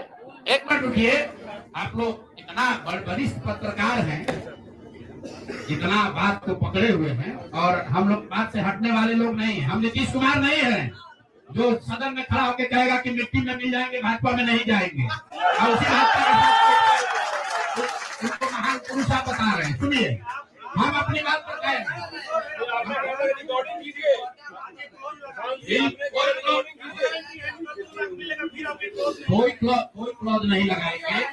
आप लोग इतना वरिष्ठ पत्रकार हैं, इतना बात को पकड़े हुए हैं और हम लोग बात से हटने वाले लोग नहीं हैं। हम नीतीश कुमार नहीं है जो सदन में खड़ा होकर कहेगा कि मिट्टी में मिल जाएंगे, भाजपा में नहीं जाएंगे। और उसी उनको महान पुरुष आप बता रहे हैं। सुनिए, हम अपनी बात पर कहें, कोई क्लॉज नहीं लगाएंगे।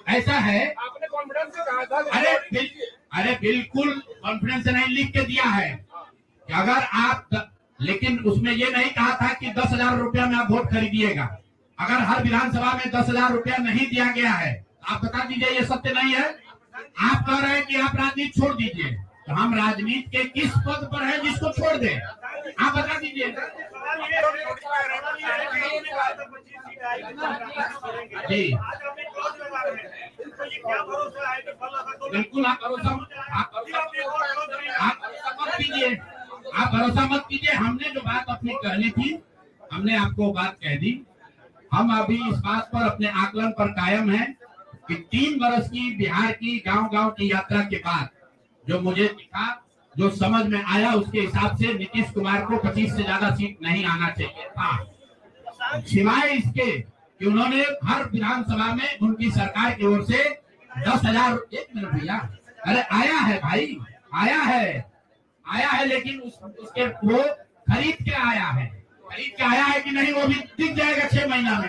ऐसा है, आपने कॉन्फिडेंस से कहा था। अरे बिल्कुल कॉन्फिडेंस नहीं, लिख के दिया है कि अगर आप, लेकिन उसमें ये नहीं कहा था कि 10,000 रुपया में आप वोट खरीदिएगा। अगर हर विधानसभा में 10,000 रुपया नहीं दिया गया है आप बता दीजिए ये सत्य नहीं है? आप कह रहे हैं कि आप राजनीति छोड़ दीजिए, तो हम राजनीति के किस पद पर है जिसको छोड़ दें? आप बता दीजिए। जी बिल्कुल, आप भरोसा मत कीजिए, आप भरोसा मत कीजिए। हमने जो बात अपनी कहनी थी, हमने आपको बात कह दी। हम अभी इस बात पर अपने आकलन पर कायम हैं कि 3 वर्ष की बिहार की गांव-गांव की यात्रा के बाद जो मुझे दिखा, जो समझ में आया, उसके हिसाब से नीतीश कुमार को 25 से ज्यादा सीट नहीं आना चाहिए था। सिवाय इसके कि उन्होंने हर विधानसभा में उनकी सरकार की ओर से 10,000। 1 मिनट भैया, अरे आया है भाई, आया है, लेकिन उसके वो खरीद के आया है कि नहीं वो भी दिख जाएगा 6 महीना में।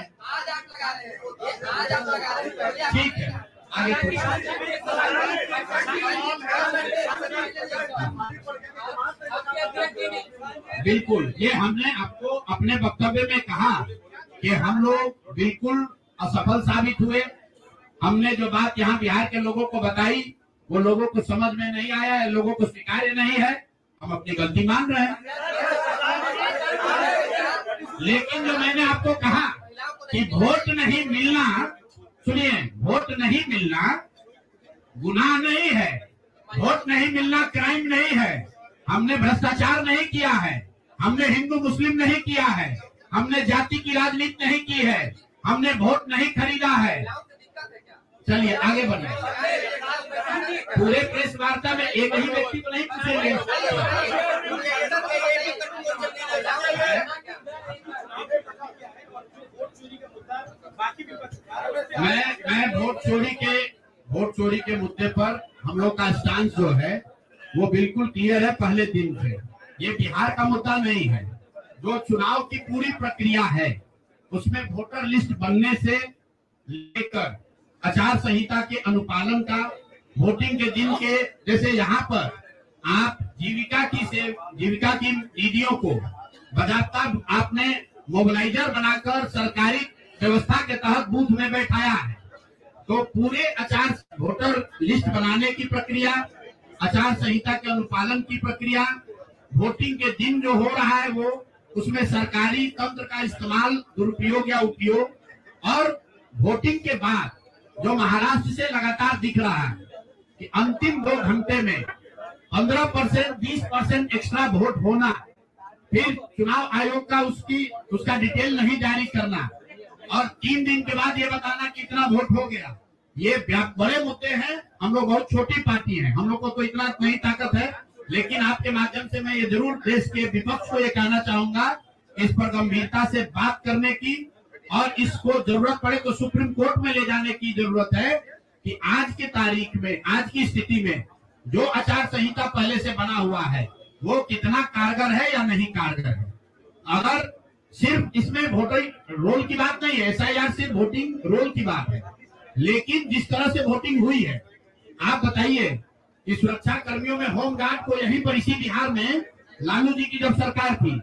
ठीक है, आगे बिल्कुल, ये हमने आपको अपने वक्तव्य में कहा कि हम लोग बिल्कुल असफल साबित हुए। हमने जो बात यहाँ बिहार के लोगों को बताई वो लोगों को समझ में नहीं आया है, लोगों को स्वीकार्य नहीं है। हम अपनी गलती मान रहे हैं, लेकिन जो मैंने आपको कहा कि वोट नहीं मिलना, सुनिए, वोट नहीं मिलना गुनाह नहीं है, वोट नहीं मिलना क्राइम नहीं है। हमने भ्रष्टाचार नहीं किया है, हमने हिंदू मुस्लिम नहीं किया है, हमने जाति की राजनीति नहीं की है, हमने वोट नहीं खरीदा है। चलिए आगे बढ़े। पूरे प्रेस वार्ता में एक ही व्यक्ति को नहीं पूछेंगे। मैं वोट चोरी के मुद्दे पर हम लोग का स्टांस जो है वो बिल्कुल क्लियर है पहले दिन से। ये बिहार का मुद्दा नहीं है। जो चुनाव की पूरी प्रक्रिया है उसमें वोटर लिस्ट बनने से लेकर आचार संहिता के अनुपालन का, वोटिंग के दिन के, जैसे यहाँ पर आप जीविका की दीदियों को बाकायदा आपने मोबिलाइजर बनाकर सरकारी व्यवस्था के तहत बूथ में बैठाया है। तो पूरे वोटर लिस्ट बनाने की प्रक्रिया, आचार संहिता के अनुपालन की प्रक्रिया, वोटिंग के दिन जो हो रहा है वो, उसमें सरकारी तंत्र का इस्तेमाल, दुरुपयोग या उपयोग, और वोटिंग के बाद जो महाराष्ट्र से लगातार दिख रहा है कि अंतिम 2 घंटे में 15%, 20% एक्स्ट्रा वोट होना, फिर चुनाव आयोग का उसका डिटेल नहीं जारी करना, और 3 दिन के बाद ये बताना कि इतना वोट हो गया। ये बड़े मुद्दे हैं। हम लोग बहुत छोटी पार्टी हैं, हम लोग को तो इतना नहीं ताकत है, लेकिन आपके माध्यम से मैं ये जरूर देश के विपक्ष को ये कहना चाहूंगा, इस पर गंभीरता से बात करने की, और इसको जरूरत पड़े तो सुप्रीम कोर्ट में ले जाने की जरूरत है कि आज की तारीख में, आज की स्थिति में जो आचार संहिता पहले से बना हुआ है वो कितना कारगर है या नहीं कारगर है। अगर सिर्फ इसमें वोटिंग रोल की बात नहीं है, SIR सिर्फ वोटिंग रोल की बात है, लेकिन जिस तरह से वोटिंग हुई है, आप बताइए कि सुरक्षा कर्मियों में होमगार्ड को यहीं पर इसी बिहार में लालू जी की जब सरकार थी,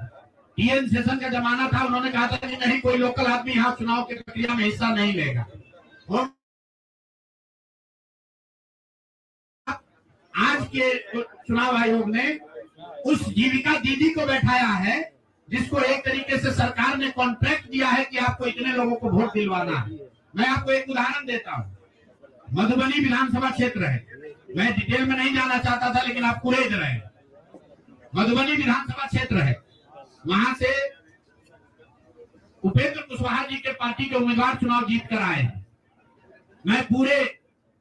TN सेशन का जमाना था, उन्होंने कहा था कि नहीं, कोई लोकल आदमी यहाँ चुनाव की प्रक्रिया में हिस्सा नहीं लेगा। आज के चुनाव आयोग ने उस जीविका दीदी को बैठाया है जिसको एक तरीके से सरकार ने कॉन्ट्रैक्ट दिया है कि आपको इतने लोगों को वोट दिलवाना है। मैं आपको एक उदाहरण देता हूँ, मधुबनी विधानसभा क्षेत्र है, मैं डिटेल में नहीं जाना चाहता था लेकिन आप कुरेद रहे हैं। मधुबनी विधानसभा क्षेत्र है, वहां से उपेंद्र कुशवाहा जी के पार्टी के उम्मीदवार चुनाव जीत कर आए हैं। मैं पूरे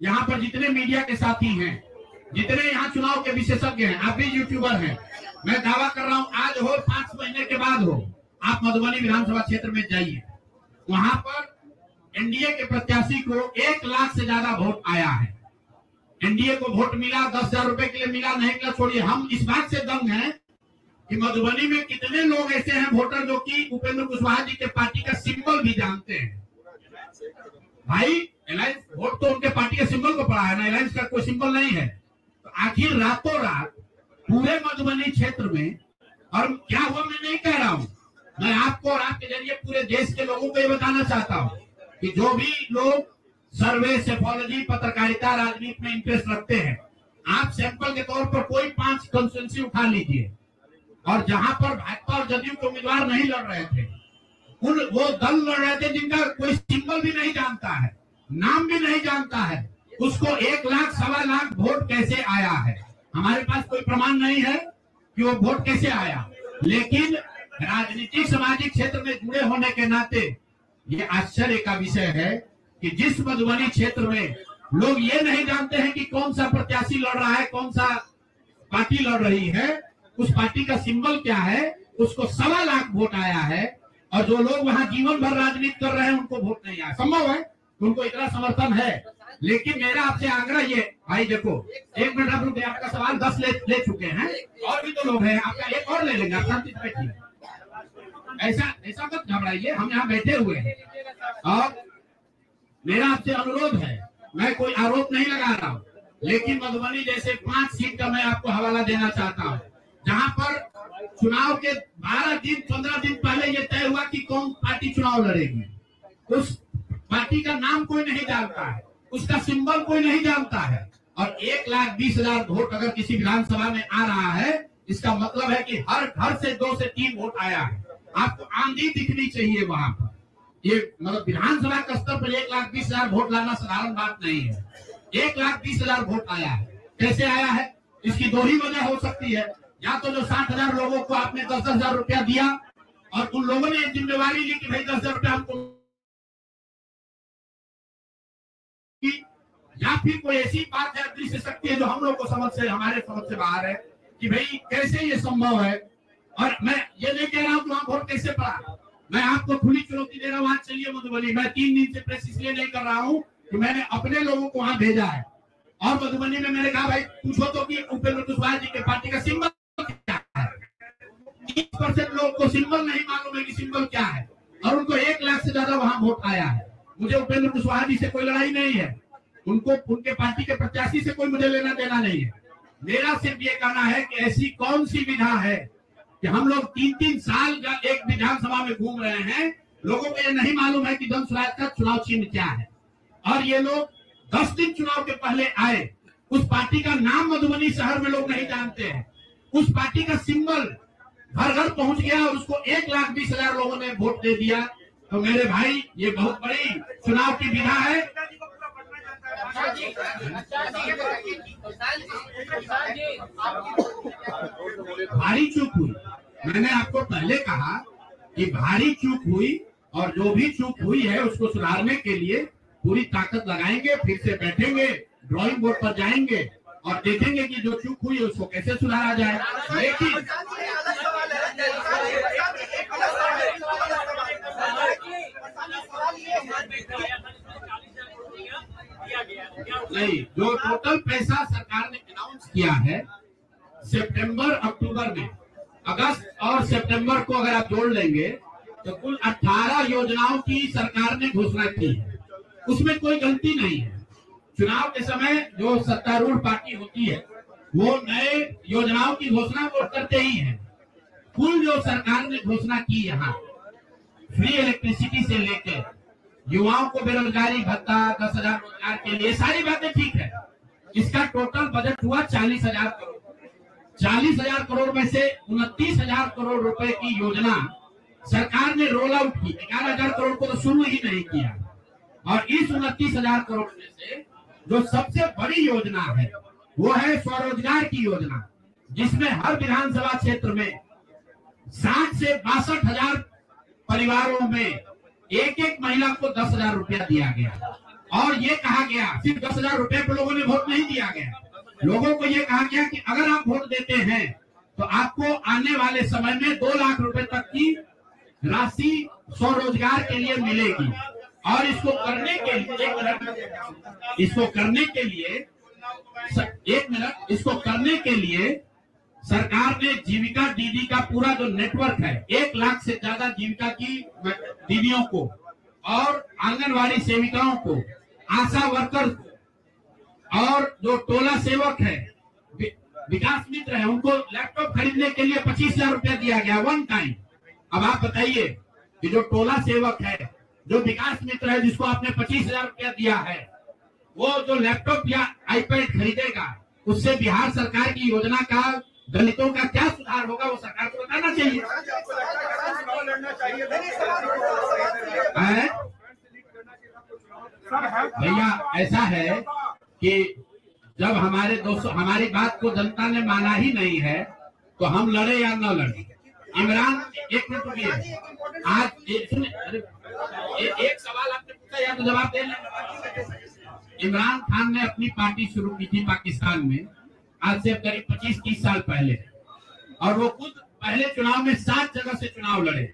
यहाँ पर जितने मीडिया के साथी हैं, जितने यहाँ चुनाव के विशेषज्ञ हैं, आप भी यूट्यूबर हैं, मैं दावा कर रहा हूं आज हो 5 महीने के बाद हो, आप मधुबनी विधानसभा क्षेत्र में जाइए, वहां पर एनडीए के प्रत्याशी को 1 लाख से ज्यादा वोट आया है। एनडीए को वोट मिला, 10,000 रुपए के लिए मिला, नहीं मिला छोड़िए, हम इस बात से दंग हैं कि मधुबनी में कितने लोग ऐसे हैं वोटर जो कि उपेंद्र कुशवाहा जी के पार्टी का सिंबल भी जानते हैं। भाई अलायंस वोट तो उनके पार्टी के सिंबल को पड़ा है ना, अलायंस का कोई सिंबल नहीं है। तो आखिर रातों रात पूरे मधुबनी क्षेत्र में, और क्या हुआ मैं नहीं कह रहा हूं, मैं आपको और आपके जरिए पूरे देश के लोगों को ये बताना चाहता हूं कि जो भी लोग सर्वे, सेफोलॉजी, पत्रकारिता, राजनीति में इंटरेस्ट रखते हैं। आप सैंपल के तौर पर कोई 5 कंस्टिट्यूंसी उठा लीजिए, और जहां पर भाजपा और जदयू के उम्मीदवार नहीं लड़ रहे थे, वो दल लड़ रहे थे जिनका कोई सिंबल भी नहीं जानता है, नाम भी नहीं जानता है, उसको 1 लाख, 1.25 लाख वोट कैसे आया है? हमारे पास कोई प्रमाण नहीं है कि वो वोट कैसे आया, लेकिन राजनीतिक सामाजिक क्षेत्र में जुड़े होने के नाते ये आश्चर्य का विषय है कि जिस मधुबनी क्षेत्र में लोग ये नहीं जानते हैं कि कौन सा प्रत्याशी लड़ रहा है, कौन सा पार्टी लड़ रही है, उस पार्टी का सिंबल क्या है, उसको 1.25 लाख वोट आया है, और जो लोग वहां जीवन भर राजनीति कर रहे हैं उनको वोट नहीं आया। संभव है उनको इतना समर्थन है, लेकिन मेरा आपसे आग्रह ये, भाई देखो 1 मिनट आप रुके, आपका सवाल 10 ले चुके हैं, और भी तो लोग हैं, आपका एक और ले लेंगे, आप शांति से बैठिए, ऐसा मत घबराइए, हम यहाँ बैठे हुए हैं। और मेरा आपसे अनुरोध है, मैं कोई आरोप नहीं लगा रहा हूँ, लेकिन मधुबनी जैसे 5 सीट का मैं आपको हवाला देना चाहता हूँ, जहाँ पर चुनाव के 12 दिन 15 दिन पहले ये तय हुआ कि कौन पार्टी चुनाव लड़ेगी। उस पार्टी का नाम कोई नहीं जानता है, उसका सिंबल कोई नहीं जानता है, और 1,20,000 वोट अगर किसी विधानसभा में आ रहा है, इसका मतलब है कि हर घर से 2 से 3 वोट आया है। आपको आंधी दिखनी चाहिए वहां पर। ये मतलब विधानसभा के स्तर पर 1,20,000 वोट लाना साधारण बात नहीं है। 1,20,000 वोट आया है। कैसे आया है? इसकी 2 ही वजह हो सकती है। या तो जो 60,000 लोगों को आपने 10,000 रुपया दिया और उन लोगों ने जिम्मेवारी ली कि भाई 10,000 रुपया हमको, या फिर कोई ऐसी बात है, दृश्य शक्ति है जो हम लोग को हमारे समझ से बाहर है कि भाई कैसे ये संभव है। और मैं ये नहीं कह रहा हूँ कि वहां वोट कैसे पड़ा, मैं आपको खुली चुनौती दे रहा हूँ, वहां चलिए मधुबनी। मैं 3 दिन से प्रेस इसलिए नहीं कर रहा हूँ कि मैंने अपने लोगों को वहां भेजा है, और मधुबनी में मैंने कहा भाई पूछो तो कि उपेंद्र कुशवाहा जी के पार्टी का सिंबल क्या है। 30% लोगों को सिंबल नहीं मालूम है कि सिंबल क्या है, और उनको 1 लाख से ज्यादा वहां वोट आया है। मुझे उपेंद्र कुशवाहा जी से कोई लड़ाई नहीं है, उनको उनके पार्टी के प्रत्याशी से कोई मुझे लेना देना नहीं है। मेरा सिर्फ ये कहना है कि ऐसी कौन सी विधा है कि हम लोग 3-3 साल एक विधानसभा में घूम रहे हैं, लोगों को ये नहीं मालूम है कि जन स्वराज का चुनाव चिन्ह क्या है। और ये लोग 10 दिन चुनाव के पहले आए, उस पार्टी का नाम मधुबनी शहर में लोग नहीं जानते हैं, उस पार्टी का सिंबल घर घर पहुंच गया और उसको 1,20,000 लोगों ने वोट दे दिया। तो मेरे भाई ये बहुत बड़ी चुनाव की विधा है। भारी चूक हुई, मैंने आपको पहले कहा कि भारी चूक हुई, और जो भी चूक हुई है उसको सुधारने के लिए पूरी ताकत लगाएंगे, फिर से बैठेंगे, ड्राइंग बोर्ड पर जाएंगे और देखेंगे कि जो चूक हुई है उसको कैसे सुधारा जाए। लेकिन नहीं, जो टोटल पैसा सरकार ने अनाउंस किया है सितंबर अक्टूबर में, अगस्त और सितंबर को अगर आप जोड़ लेंगे तो कुल 18 योजनाओं की सरकार ने घोषणा की है, उसमें कोई गलती नहीं है। चुनाव के समय जो सत्तारूढ़ पार्टी होती है वो नए योजनाओं की घोषणा वो करते ही है। कुल जो सरकार ने घोषणा की यहाँ फ्री इलेक्ट्रिसिटी से लेकर युवाओं को बेरोजगारी भत्ता, 10,000 रोजगार के लिए, सारी बातें ठीक है। इसका टोटल बजट हुआ 40,000 करोड़। 40,000 करोड़ में से 29,000 करोड़ रुपए की योजना सरकार ने रोल आउट की। 11,000 करोड़ को तो शुरू ही नहीं किया, और इस 29,000 करोड़ में से जो सबसे बड़ी योजना है वो है स्वरोजगार की योजना, जिसमें हर विधानसभा क्षेत्र में 60 से 62,000 परिवारों में एक महिला को 10,000 रुपया दिया गया। और ये कहा गया, सिर्फ 10,000 रुपए पर लोगों ने वोट नहीं दिया गया, लोगों को ये कहा गया कि अगर आप वोट देते हैं तो आपको आने वाले समय में 2 लाख रुपए तक की राशि स्वरोजगार के लिए मिलेगी। और इसको करने के लिए इसको करने के लिए सरकार ने जीविका दीदी का पूरा जो नेटवर्क है, 1 लाख से ज्यादा जीविका की दीदियों को और आंगनवाड़ी सेविकाओं को, आशा वर्कर को, और जो टोला सेवक है, विकास मित्र है, उनको लैपटॉप खरीदने के लिए 25,000 रुपया दिया गया 1 टाइम। अब आप बताइए कि जो टोला सेवक है, जो विकास मित्र है जिसको आपने 25,000 रुपया दिया है, वो जो लैपटॉप या आईपैड खरीदेगा, उससे बिहार सरकार की योजना का दलितों का क्या सुधार होगा, वो सरकार को बताना चाहिए। भैया ऐसा है कि जब हमारी बात को जनता ने माना ही नहीं है तो हम लड़े या न लड़े। इमरान, एक मिनट रुकिए, आज एक सवाल आपने पूछा या तो जवाब दे लें। इमरान खान ने अपनी पार्टी शुरू की थी पाकिस्तान में, आज से करीब 25-30 साल पहले, और वो खुद पहले चुनाव में 7 जगह से चुनाव लड़े।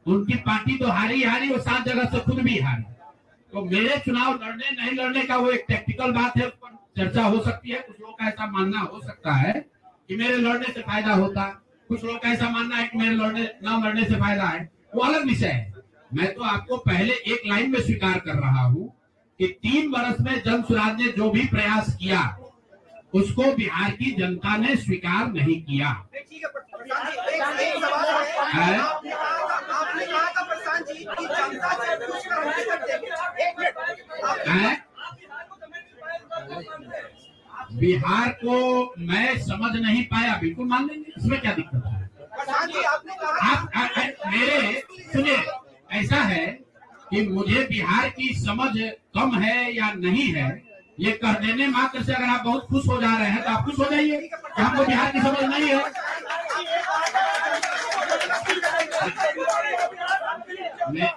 उनकी पार्टी तो हारी, वो 7 जगह से खुद भी हारी। तो मेरे चुनाव लड़ने नहीं लड़ने का वो एक टेक्निकल बात है, उस पर चर्चा हो सकती है। कुछ लोग का ऐसा मानना हो सकता है कि मेरे लड़ने से फायदा होता, कुछ लोग का ऐसा मानना है कि मेरे न लड़ने से फायदा है, वो अलग विषय है। मैं तो आपको पहले एक लाइन में स्वीकार कर रहा हूँ कि 3 वर्ष में जन स्वराज ने जो भी प्रयास किया उसको बिहार की जनता ने स्वीकार नहीं किया। बिहार को मैं समझ नहीं पाया, बिल्कुल मान लेंगे, इसमें क्या दिक्कत है। आप मेरे सुनिए, ऐसा है कि मुझे बिहार की समझ कम है या नहीं है, ये कह देने मात्र से अगर आप बहुत खुश हो जा रहे हैं तो आप खुश हो जाइए कि हमको बिहार की समझ नहीं है।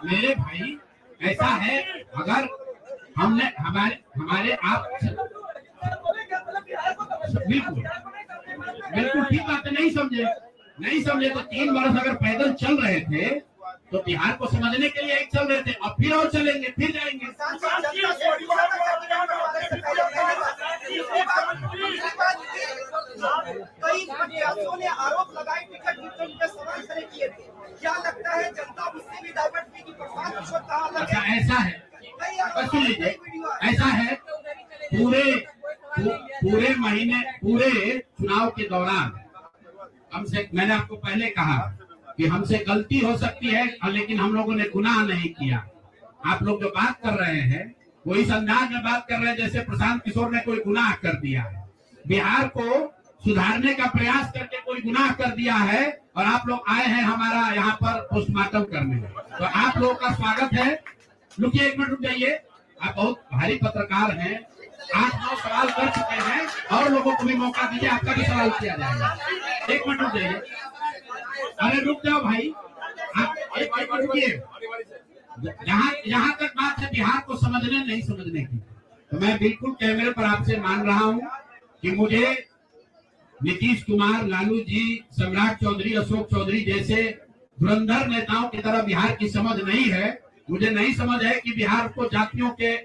मेरे भाई ऐसा है, अगर हमने हमारे आप बिल्कुल ठीक बात है, नहीं समझे तो 3 वर्ष अगर पैदल चल रहे थे तो बिहार को समझने के लिए एक चल रहे थे, अब फिर और चलेंगे, फिर जाएंगे। कई प्रत्याशियों ने आरोप लगाए, टिकट वितरण पे सवाल खड़े किए थे। क्या लगता है जनता उससे भी डाइवर्ट की प्रशांत किशोर कहां लगे? ऐसा है, ऐसा है, पूरे चुनाव के दौरान मैंने आपको पहले कहा कि हमसे गलती हो सकती है, लेकिन हम लोगों ने गुनाह नहीं किया। आप लोग जो बात कर रहे हैं वो इस अंदाज में बात कर रहे हैं जैसे प्रशांत किशोर ने कोई गुनाह कर दिया है, बिहार को सुधारने का प्रयास करके कोई गुनाह कर दिया है, और आप लोग आए हैं हमारा यहाँ पर पोस्टमार्टम करने। तो आप लोगों का स्वागत है। रुकिए, एक मिनट रुक जाइए, आप बहुत भारी पत्रकार हैं, 8-9 सवाल कर चुके हैं, और लोगों को भी मौका दीजिए, आपका भी सवाल किया जाएगा। एक मिनट रुक जाइए, अरे रुक जाओ भाई, आप एक मिनट रुकिए। यहाँ तक बात है बिहार को समझने नहीं समझने की, तो मैं बिल्कुल कैमरे पर आपसे मान रहा हूँ कि मुझे नीतीश कुमार, लालू जी, सम्राट चौधरी, अशोक चौधरी जैसे धुरंधर नेताओं की तरह बिहार की समझ नहीं है। मुझे नहीं समझ है कि बिहार को जातियों के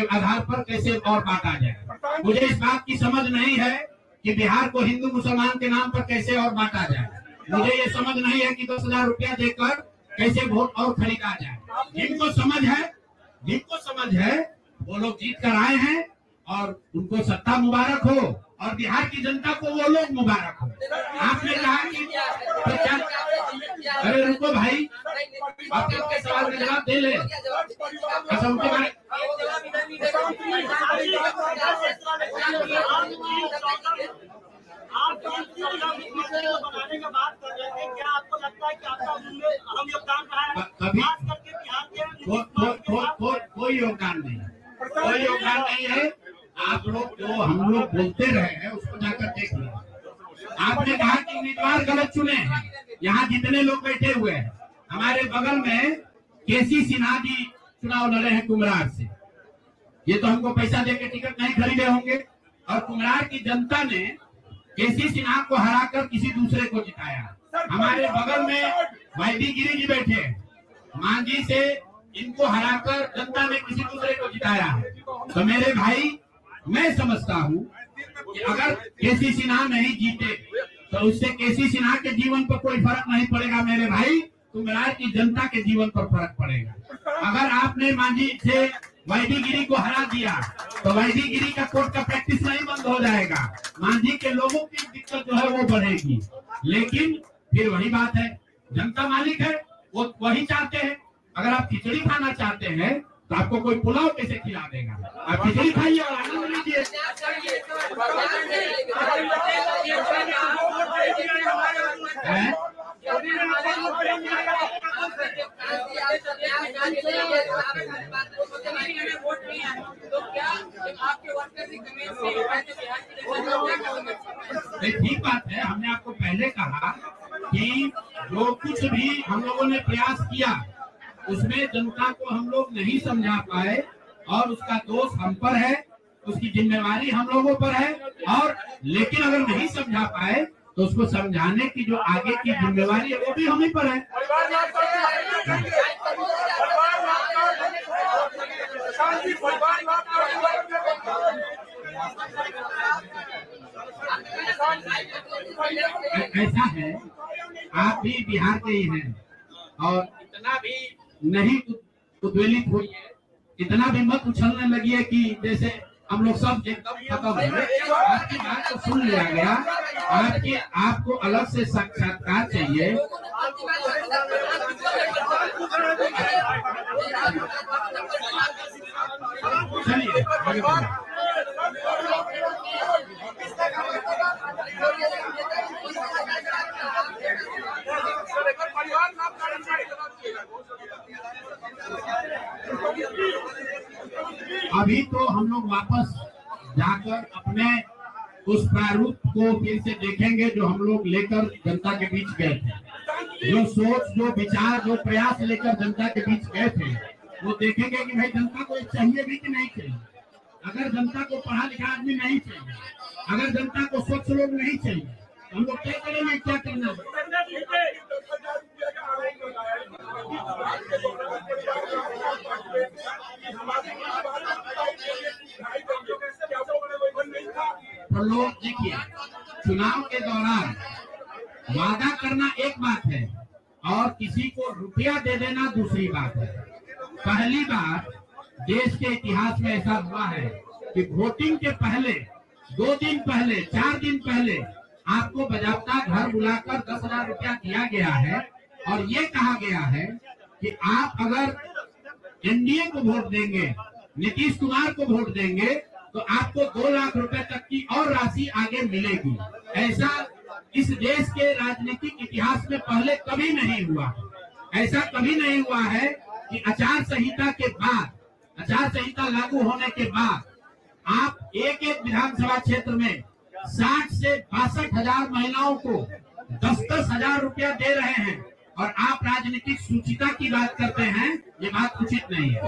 आधार पर कैसे और बांटा जाए। मुझे इस बात की समझ नहीं है कि बिहार को हिंदू मुसलमान के नाम पर कैसे और बांटा जाए। मुझे ये समझ नहीं है कि 10,000 रुपया देकर कैसे वोट और खरीदा जाए। जिनको समझ है वो लोग जीत कर आए हैं, और उनको सत्ता मुबारक हो, और बिहार की जनता को वो लोग मुबारक हो। आपने कहा कि अरे रुको भाई, आप इनके सवाल का जवाब दे ले। अच्छा, उनके बारे आप बनाने का बात कर रहे थे, क्या आपको लगता है कि आपका अहम योगदान रहा है? कभी खास करके बिहार के कोई योगदान नहीं है। आप लोग जो हम लोग बोलते रहे हैं उसको जाकर देख लो। आपने कहा कि उम्मीदवार गलत चुने हैं। यहाँ जितने लोग बैठे हुए हैं, हमारे बगल में केसी सिन्हा जी चुनाव लड़े हैं कुम्हरार से। ये तो हमको पैसा देके टिकट नहीं खरीदे होंगे, और कुम्हरार की जनता ने केसी सिन्हा को हराकर किसी दूसरे को जिताया। हमारे बगल में वाईडी गिरी जी बैठे हैं, मांझी से इनको हराकर जनता ने किसी दूसरे को जिताया है। तो मेरे भाई, मैं समझता हूँ कि अगर केसी सिन्हा नहीं जीते तो उससे केसी सिन्हा के जीवन पर कोई फर्क नहीं पड़ेगा मेरे भाई, कुम्हरार की जनता के जीवन पर फर्क पड़ेगा। अगर आपने मांझी से वाईडी गिरी को हरा दिया तो वाईडी गिरी का कोर्ट का प्रैक्टिस नहीं बंद हो जाएगा, मांझी के लोगों की दिक्कत जो है वो बढ़ेगी। लेकिन फिर वही बात है, जनता मालिक है, वो वही चाहते हैं। अगर आप खिचड़ी खाना चाहते हैं तो आपको कोई पुलाव कैसे खिला देगा? आप खिचड़ी खाइए और आनंद लीजिए। ठीक बात है, हमने आपको पहले कहा कि जो कुछ भी हम लोगों ने प्रयास किया उसमें जनता को हम लोग नहीं समझा पाए और उसका दोष हम पर है, उसकी जिम्मेवारी हम लोगों पर है। और लेकिन अगर नहीं समझा पाए तो उसको समझाने की जो आगे की जिम्मेवारी है वो भी हम ही पर है। ऐसा है, आप भी बिहार के ही हैं और इतना भी नहीं उद्वेलित हुई, इतना भी मत उछलने लगी है कि जैसे हम लोग सब एकदम खत्म है। आपकी बात को सुन लिया गया, आपको अलग से साक्षात्कार चाहिए। चलिए आगे बढ़िए। अभी तो हम लोग वापस जाकर अपने उस प्रारूप को फिर से देखेंगे जो हम लोग लेकर जनता के बीच गए थे। जो सोच, जो विचार, जो प्रयास लेकर जनता के बीच गए थे वो देखेंगे कि भाई जनता को चाहिए भी कि नहीं चाहिए। अगर जनता को पढ़ा लिखा आदमी नहीं चाहिए, अगर जनता को स्वच्छ लोग नहीं चाहिए, तो हम लोग क्या करेंगे, क्या करना है? तो लोग देखिए, चुनाव के दौरान वादा करना एक बात है और किसी को रुपया दे देना दूसरी बात है। पहली बार देश के इतिहास में ऐसा हुआ है कि वोटिंग के पहले 2 दिन पहले, 4 दिन पहले आपको बजाबता घर बुलाकर 10,000 रुपया दिया गया है और ये कहा गया है कि आप अगर एनडीए को वोट देंगे, नीतीश कुमार को वोट देंगे तो आपको 2 लाख रुपए तक की और राशि आगे मिलेगी। ऐसा इस देश के राजनीतिक इतिहास में पहले कभी नहीं हुआ। ऐसा कभी नहीं हुआ है कि आचार संहिता के बाद, आचार संहिता लागू होने के बाद आप एक विधानसभा क्षेत्र में 60 से 62,000 महिलाओं को 10-10 हजार रुपया दे रहे हैं और आप राजनीतिक सूचिता की बात करते हैं। ये बात उचित नहीं है।